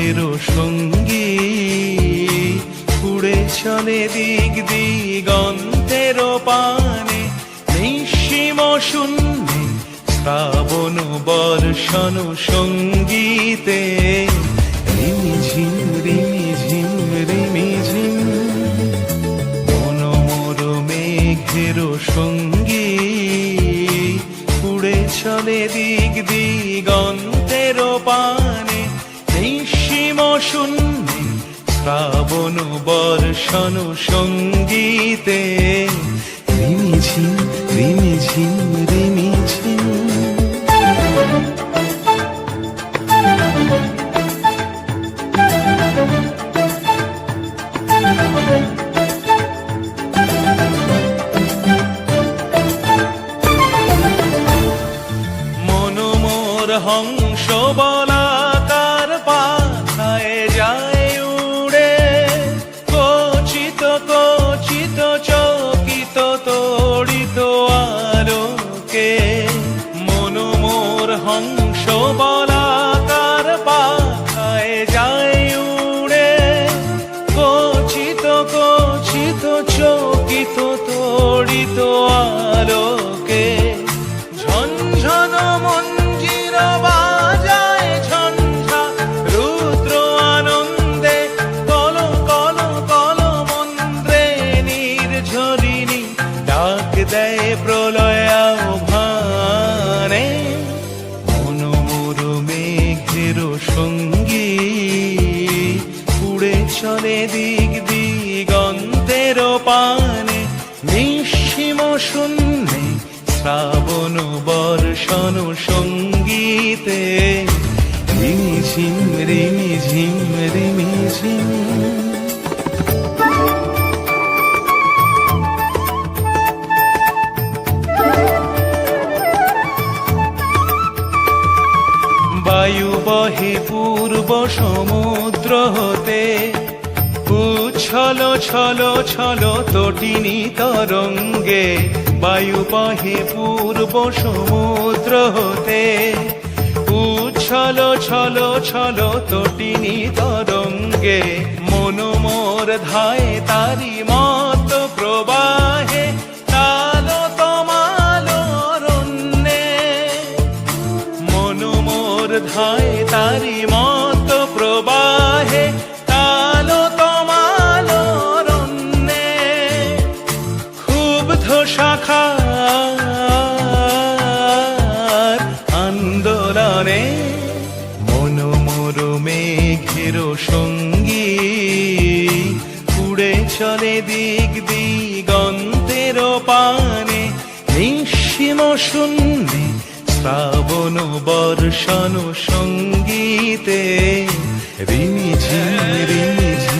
মেঘের সঙ্গী উড়ে চলে দিক দিগন্তের পানে, নিঃসীম শূন্যে শ্রাবণ বর্ষণ সঙ্গীতে রিমিঝিম রিমিঝিম রিমিঝিম মনোমর মেঘের সঙ্গী উড়ে চলে দিক দিগন্তের পানে, নিঃসীম শূন্যে শ্রাবণ বর্ষণ সঙ্গীতে রিমিঝিম রিমিঝিম রিমিঝিম। মনোমর হংস বলাকার পাথায় যায় উড়ে, কচিত কচিত চকিত তড়িত আলোকে। মনোমর হংস বলাকার পাথায় যায় উড়ে, কচিত কচিত চকিত তড়িত আলোকে। ঝনঝন মঞ্জির বাজায় ঝঞ্ঝা রুদ্র আনন্দে, কল কল কল মন্ত্রে নির্ঝরিণী ডাক দেয় প্রলয় আহ্বানে। মনোমর মেঘের সঙ্গী উড়ে চলে দিক দিগন্তের পানে, নিঃসীম শূন্যে শ্রাবণ বর্ষণ সঙ্গীতে রিমিঝিম রিমিঝিম রিমিঝিম। বায়ু বহে পূর্ব সমুদ্র হতে, উচ্ছল ছল ছল তটিনী তরঙ্গে। বায়ু বহে পূর্ব সমুদ্র হতে, উচ্ছল ছল ছল তটিনী তরঙ্গে। মনোমর ধায় তারি মত প্রবাহে, তালো তমাল অরণ্যে। মনোমর ধায় তারি মত প্রবাহে, তালো তমাল অরণ্যে। ক্ষুব্ধ শাখার আন্দোলনে মনোমর মেঘের সঙ্গী উড়ে চলে দিক দিগন্তের পানে, নিঃসীম শূন্যে শ্রাবণ বর্ষণ সঙ্গীতে রিমিঝিম রিমিঝিম।